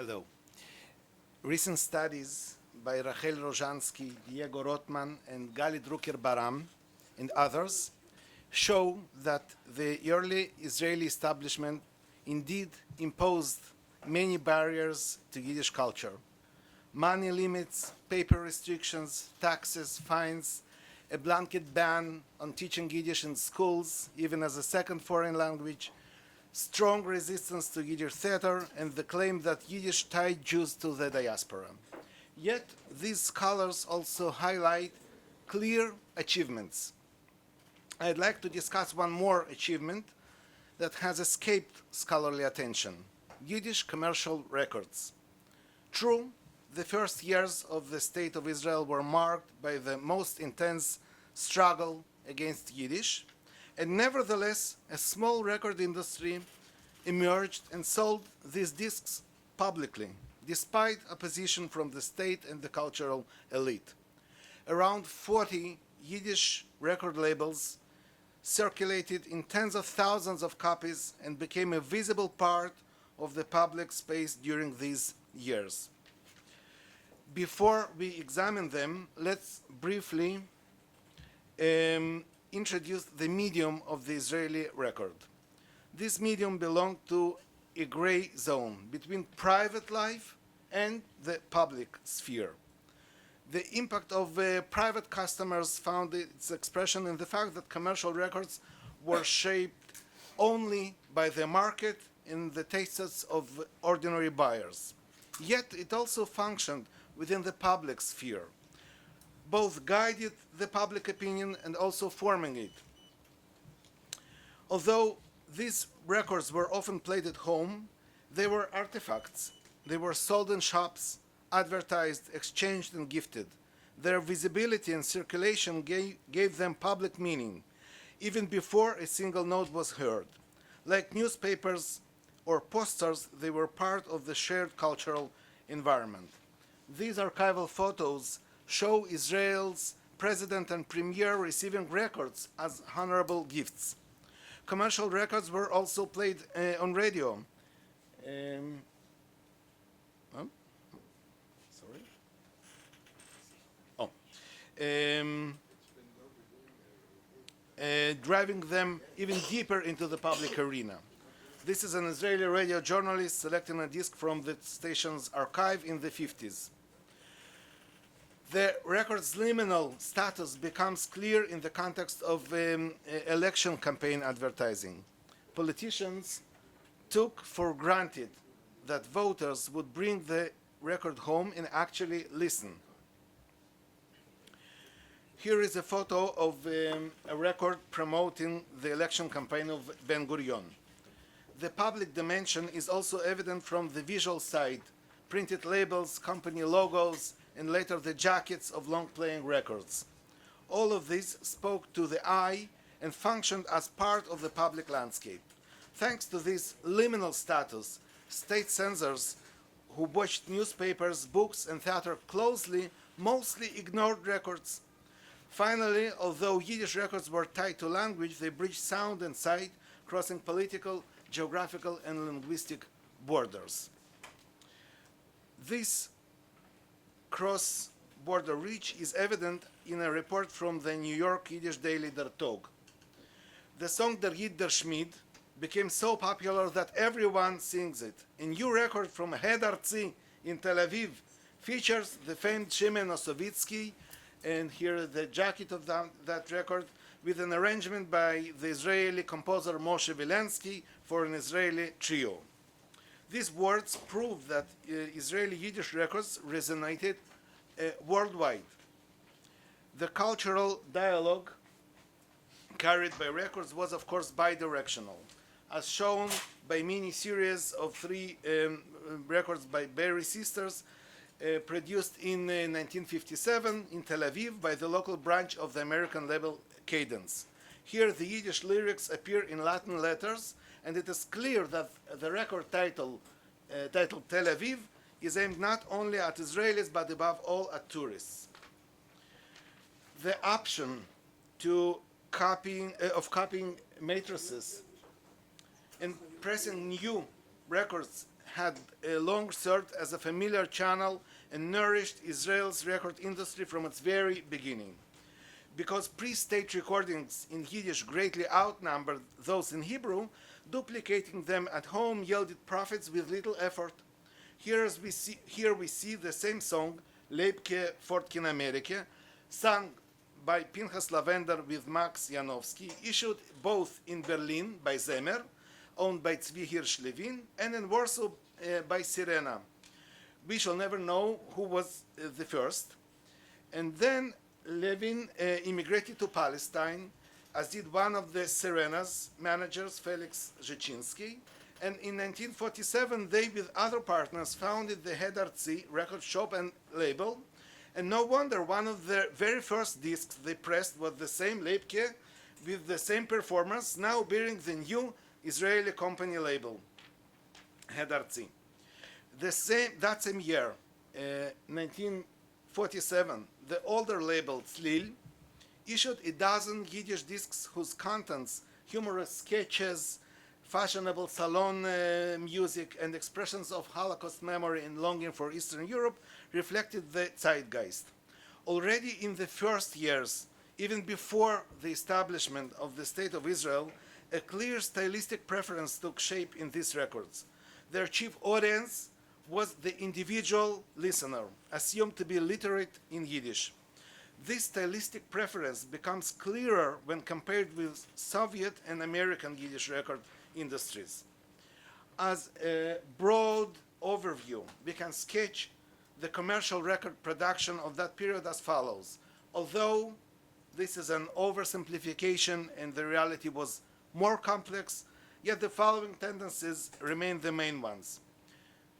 Hello. Recent studies by Rachel Rojansky, Diego Rotman, and Gali Drucker-Baram, and others show that the early Israeli establishment indeed imposed many barriers to Yiddish culture. Money limits, paper restrictions, taxes, fines, a blanket ban on teaching Yiddish in schools, even as a second foreign language, strong resistance to Yiddish theater, and the claim that Yiddish tied Jews to the diaspora. Yet, these scholars also highlight clear achievements. I'd like to discuss one more achievement that has escaped scholarly attention: Yiddish commercial records. True, the first years of the State of Israel were marked by the most intense struggle against Yiddish, and nevertheless, a small record industry emerged and sold these discs publicly, despite opposition from the state and the cultural elite. Around 40 Yiddish record labels circulated in tens of thousands of copies and became a visible part of the public space during these years. Before we examine them, let's briefly introduce the medium of the Israeli record. This medium belonged to a gray zone between private life and the public sphere. The impact of private customers found its expression in the fact that commercial records were shaped only by the market and the tastes of ordinary buyers. Yet it also functioned within the public sphere, both guided the public opinion and also forming it. Although these records were often played at home, they were artifacts. They were sold in shops, advertised, exchanged, and gifted. Their visibility and circulation gave them public meaning, even before a single note was heard. Like newspapers or posters, they were part of the shared cultural environment. These archival photos show Israel's president and premier receiving records as honorable gifts. Commercial records were also played on radio. Sorry. Oh. Driving them even deeper into the public arena. This is an Israeli radio journalist selecting a disc from the station's archive in the 50s. The record's liminal status becomes clear in the context of election campaign advertising. Politicians took for granted that voters would bring the record home and actually listen. Here is a photo of a record promoting the election campaign of Ben Gurion. The public dimension is also evident from the visual side: printed labels, company logos, and later the jackets of long-playing records. All of this spoke to the eye and functioned as part of the public landscape. Thanks to this liminal status, state censors who watched newspapers, books, and theater closely mostly ignored records. Finally, although Yiddish records were tied to language, they bridged sound and sight, crossing political, geographical, and linguistic borders. This cross-border reach is evident in a report from the New York Yiddish daily Der Tog. The song Der Yid der Schmied became so popular that everyone sings it. A new record from Hed Artzi in Tel Aviv features the famed Shimon Osovitsky, and here the jacket of that record, with an arrangement by the Israeli composer Moshe Vilensky for an Israeli trio. These words prove that Israeli Yiddish records resonated worldwide. The cultural dialogue carried by records was, of course, bidirectional, as shown by mini-series of three records by Berry sisters produced in 1957 in Tel Aviv by the local branch of the American label Cadence. Here the Yiddish lyrics appear in Latin letters, and it is clear that the record titled Tel Aviv is aimed not only at Israelis but above all at tourists. The option of copying matrices and pressing new records had long served as a familiar channel and nourished Israel's record industry from its very beginning. Because pre-state recordings in Yiddish greatly outnumbered those in Hebrew, duplicating them at home yielded profits with little effort. Here we see the same song, Leibke Fortkin Amerike, sung by Pinchas Lavender with Max Janowski, issued both in Berlin by Zemer, owned by Tzvi Hirsch Levin, and in Warsaw by Sirena. We shall never know who was the first. And then Levin immigrated to Palestine, as did one of the Sirena's managers, Felix Rzeczynski. And in 1947, they, with other partners, founded the Head Artzi record shop and label. And no wonder one of their very first discs they pressed was the same Leibke with the same performance, now bearing the new Israeli company label, Head Artzi. That same year, 1947, the older label Tzlil issued a dozen Yiddish discs whose contents, humorous sketches, fashionable salon music, and expressions of Holocaust memory and longing for Eastern Europe reflected the zeitgeist. Already in the first years, even before the establishment of the State of Israel, a clear stylistic preference took shape in these records. Their chief audience was the individual listener, assumed to be literate in Yiddish. This stylistic preference becomes clearer when compared with Soviet and American Yiddish record industries. As a broad overview, we can sketch the commercial record production of that period as follows. Although this is an oversimplification and the reality was more complex, yet the following tendencies remain the main ones.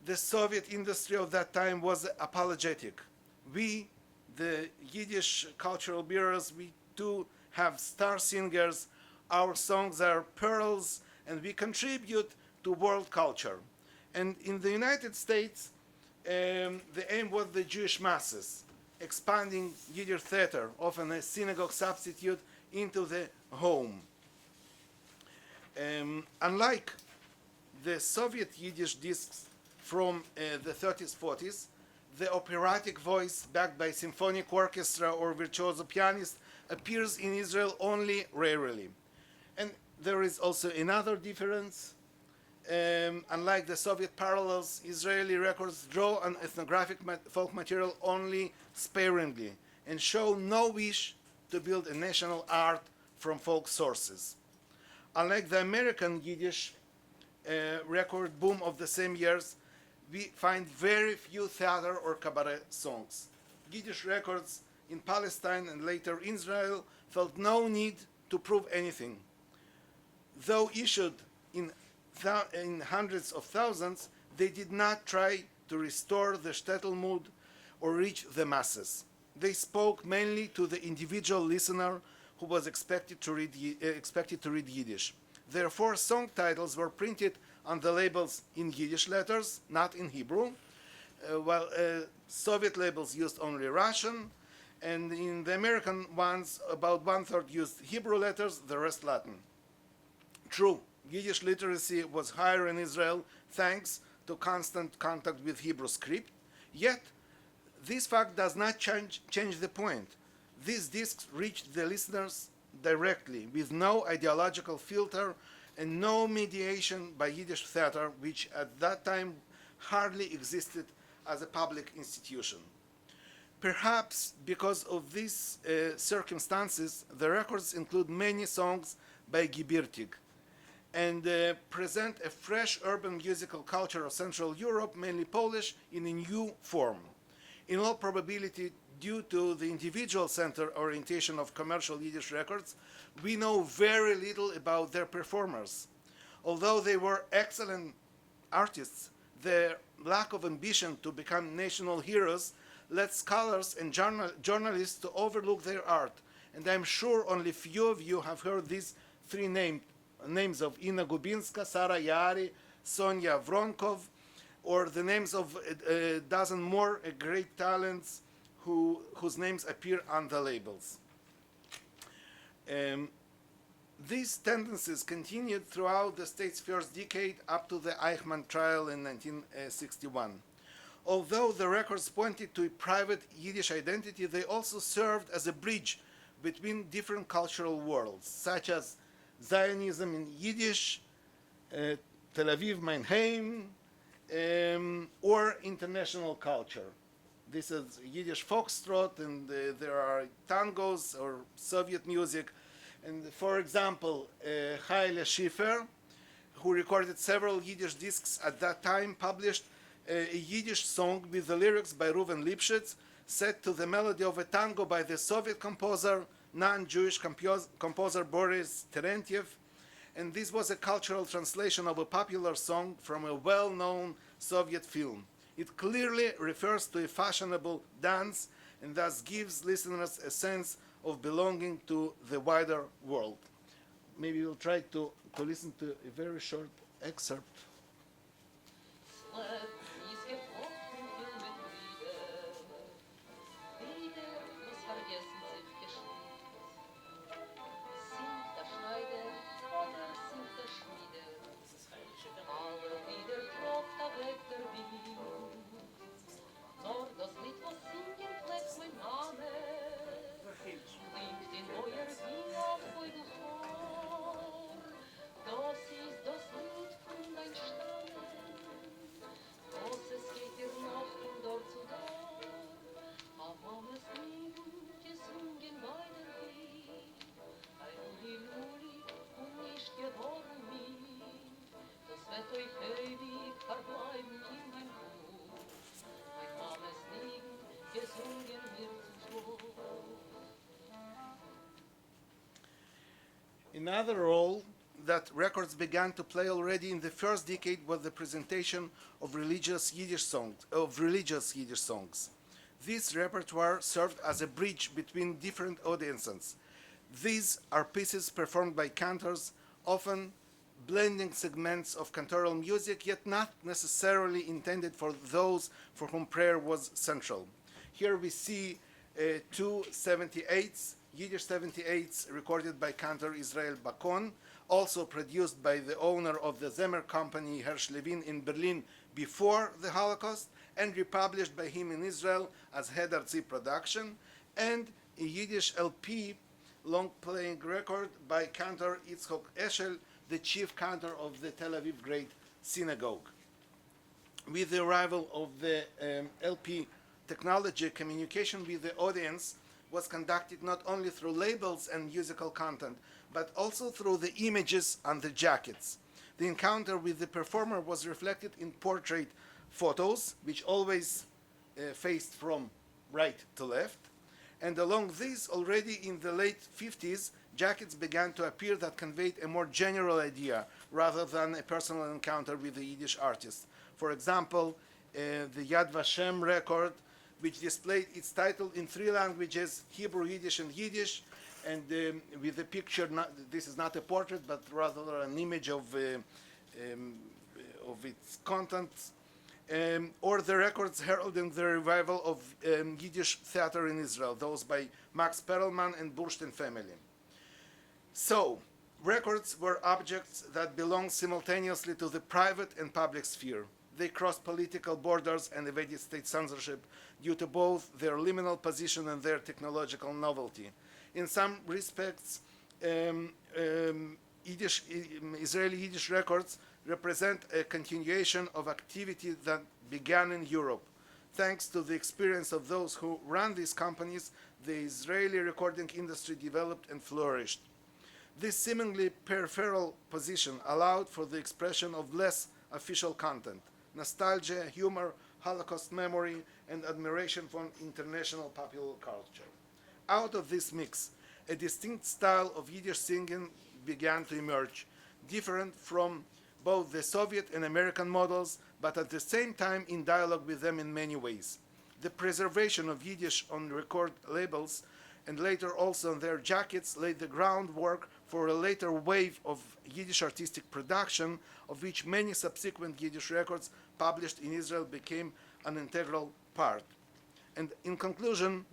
The Soviet industry of that time was apologetic. We, the Yiddish cultural bureaus, we too have star singers. Our songs are pearls, and we contribute to world culture. And in the United States, the aim was the Jewish masses, expanding Yiddish theater, often a synagogue substitute, into the home. Unlike the Soviet Yiddish discs from the 30s, 40s, the operatic voice backed by symphonic orchestra or virtuoso pianist appears in Israel only rarely. And there is also another difference. Unlike the Soviet parallels, Israeli records draw on ethnographic folk material only sparingly and show no wish to build a national art from folk sources. Unlike the American Yiddish record boom of the same years, we find very few theater or cabaret songs. Yiddish records in Palestine and later Israel felt no need to prove anything. Though issued in hundreds of thousands, they did not try to restore the shtetl mood or reach the masses. They spoke mainly to the individual listener who was expected to read Yiddish. Therefore, song titles were printed on the labels in Yiddish letters, not in Hebrew, while Soviet labels used only Russian, and in the American ones, about one-third used Hebrew letters, the rest Latin. True, Yiddish literacy was higher in Israel thanks to constant contact with Hebrew script, yet this fact does not change the point. These discs reached the listeners directly, with no ideological filter and no mediation by Yiddish theater, which at that time hardly existed as a public institution. Perhaps because of these circumstances, the records include many songs by Gibirtig and present a fresh urban musical culture of Central Europe, mainly Polish, in a new form. In all probability, due to the individual center orientation of commercial Yiddish records, we know very little about their performers. Although they were excellent artists, their lack of ambition to become national heroes led scholars and journalists to overlook their art. And I'm sure only few of you have heard these three names of Ina Gubinska, Sara Yari, Sonia Vronkov, or the names of a dozen more great talents whose names appear on the labels. These tendencies continued throughout the state's first decade up to the Eichmann trial in 1961. Although the records pointed to a private Yiddish identity, they also served as a bridge between different cultural worlds, such as Zionism in Yiddish, Tel Aviv, mein Heim, or international culture. This is Yiddish foxtrot, and there are tangos or Soviet music. And for example, Haile Schiffer, who recorded several Yiddish discs at that time, published a Yiddish song with the lyrics by Reuven Lipschitz, set to the melody of a tango by the Soviet composer, non-Jewish composer Boris Terentiev. And this was a cultural translation of a popular song from a well-known Soviet film. It clearly refers to a fashionable dance and thus gives listeners a sense of belonging to the wider world. Maybe we'll try to listen to a very short excerpt. Another role that records began to play already in the first decade was the presentation of religious Yiddish songs. This repertoire served as a bridge between different audiences. These are pieces performed by cantors, often blending segments of cantoral music, yet not necessarily intended for those for whom prayer was central. Here we see two 78s, Yiddish 78s recorded by cantor Israel Bacon, also produced by the owner of the Zemer company Hersh Levin in Berlin before the Holocaust, and republished by him in Israel as Hed Artzi production, and a Yiddish LP long-playing record by cantor Yitzchok Eshel, the chief cantor of the Tel Aviv Great Synagogue. With the arrival of the LP technology, communication with the audience was conducted not only through labels and musical content, but also through the images on the jackets. The encounter with the performer was reflected in portrait photos, which always faced from right to left. And along these, already in the late 50s, jackets began to appear that conveyed a more general idea rather than a personal encounter with the Yiddish artist. For example, the Yad Vashem record, which displayed its title in three languages, Hebrew, Yiddish, and Yiddish, and with a picture, this is not a portrait, but rather an image of its contents, or the records heralding the revival of Yiddish theater in Israel, those by Max Perelman and Burstein family. So, records were objects that belonged simultaneously to the private and public sphere. They crossed political borders and evaded state censorship due to both their liminal position and their technological novelty. In some respects, Israeli Yiddish records represent a continuation of activity that began in Europe. Thanks to the experience of those who ran these companies, the Israeli recording industry developed and flourished. This seemingly peripheral position allowed for the expression of less official content, nostalgia, humor, Holocaust memory, and admiration for international popular culture. Out of this mix, a distinct style of Yiddish singing began to emerge, different from both the Soviet and American models, but at the same time in dialogue with them in many ways. The preservation of Yiddish on record labels and later also on their jackets laid the groundwork for a later wave of Yiddish artistic production, of which many subsequent Yiddish records published in Israel became an integral part. And in conclusion,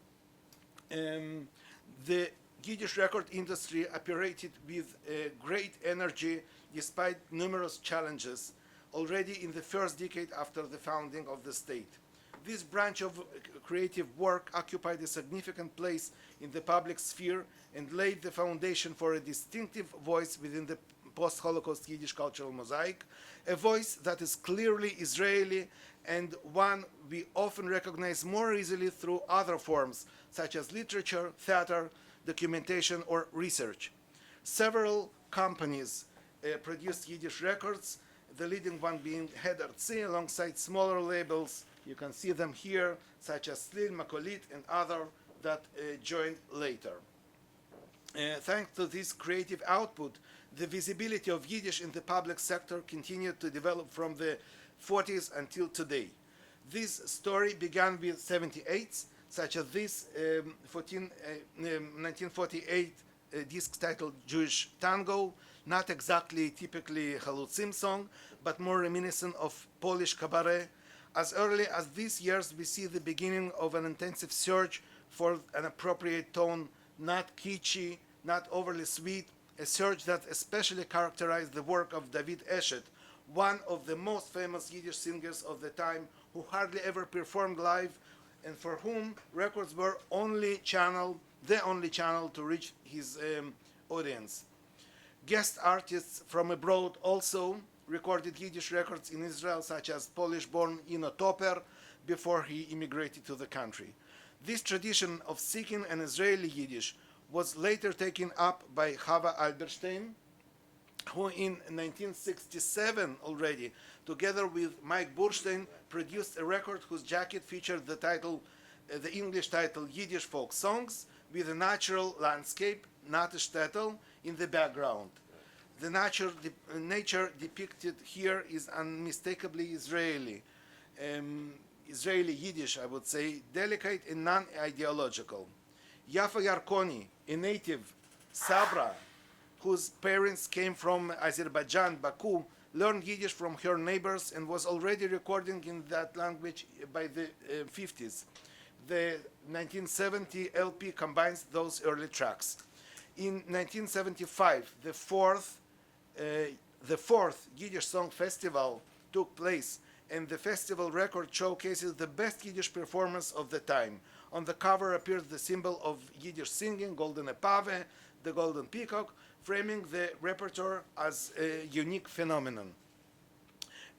the Yiddish record industry operated with great energy despite numerous challenges already in the first decade after the founding of the state. This branch of creative work occupied a significant place in the public sphere and laid the foundation for a distinctive voice within the post-Holocaust Yiddish cultural mosaic, a voice that is clearly Israeli and one we often recognize more easily through other forms, such as literature, theater, documentation, or research. Several companies produced Yiddish records, the leading one being Het Artzi, alongside smaller labels. You can see them here, such as Slil, Makolit, and other that joined later. Thanks to this creative output, the visibility of Yiddish in the public sector continued to develop from the 40s until today. This story began with 78s, such as this 1948 disc titled Jewish Tango, not exactly typically Halutzim song, but more reminiscent of Polish cabaret. As early as these years, we see the beginning of an intensive search for an appropriate tone, not kitschy, not overly sweet, a search that especially characterized the work of David Eshet, one of the most famous Yiddish singers of the time, who hardly ever performed live and for whom records were the only channel to reach his audience. Guest artists from abroad also recorded Yiddish records in Israel, such as Polish-born Ino Topper, before he immigrated to the country. This tradition of seeking an Israeli Yiddish was later taken up by Chava Alberstein, who in 1967 already, together with Mike Burstein, produced a record whose jacket featured the title, the English title Yiddish Folk Songs, with a natural landscape, not a shtetl, in the background. The nature depicted here is unmistakably Israeli. Israeli Yiddish, I would say, delicate and non-ideological. Yafa Yarkoni, a native Sabra, whose parents came from Azerbaijan, Baku, learned Yiddish from her neighbors and was already recording in that language by the 50s. The 1970 LP combines those early tracks. In 1975, the fourth Yiddish Song Festival took place, and the festival record showcases the best Yiddish performance of the time. On the cover appears the symbol of Yiddish singing, Golden Epave, the Golden Peacock, framing the repertoire as a unique phenomenon.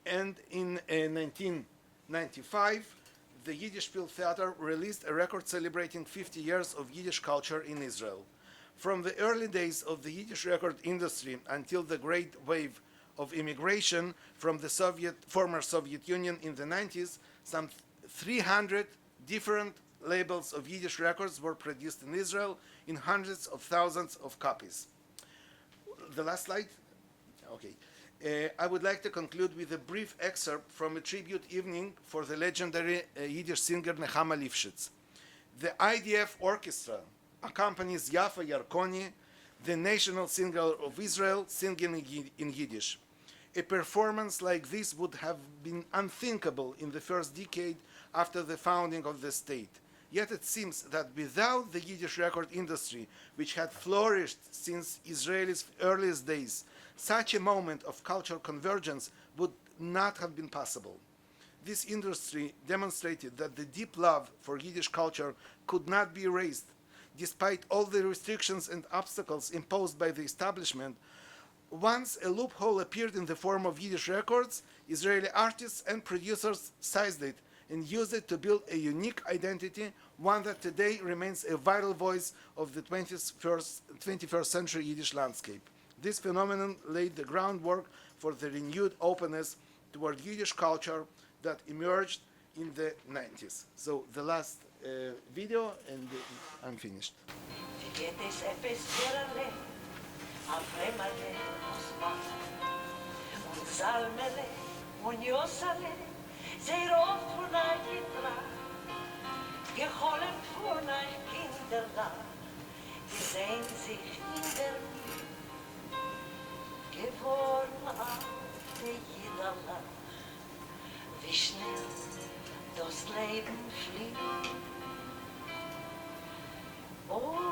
And in 1995, the Yiddish Field Theater released a record celebrating 50 years of Yiddish culture in Israel. From the early days of the Yiddish record industry until the great wave of immigration from the former Soviet Union in the 90s, some 300 different labels of Yiddish records were produced in Israel in hundreds of thousands of copies. The last slide? Okay. I would like to conclude with a brief excerpt from a tribute evening for the legendary Yiddish singer Nechama Lifshitz. The IDF orchestra accompanies Yafa Yarkoni, the national singer of Israel, singing in Yiddish. A performance like this would have been unthinkable in the first decade after the founding of the state. Yet it seems that without the Yiddish record industry, which had flourished since Israel's earliest days, such a moment of cultural convergence would not have been possible. This industry demonstrated that the deep love for Yiddish culture could not be erased. Despite all the restrictions and obstacles imposed by the establishment, once a loophole appeared in the form of Yiddish records, Israeli artists and producers seized it and used it to build a unique identity, one that today remains a vital voice of the 21st century Yiddish landscape. This phenomenon laid the groundwork for the renewed openness toward Yiddish culture that emerged in the 90s. So the last video, and I'm finished. Sehr oft von euch getragen, geholfen von euch Kinderlein, gesehen sich in der Mühe, geworden alte Jederlein, wie schnell das Leben fliegt. Oh,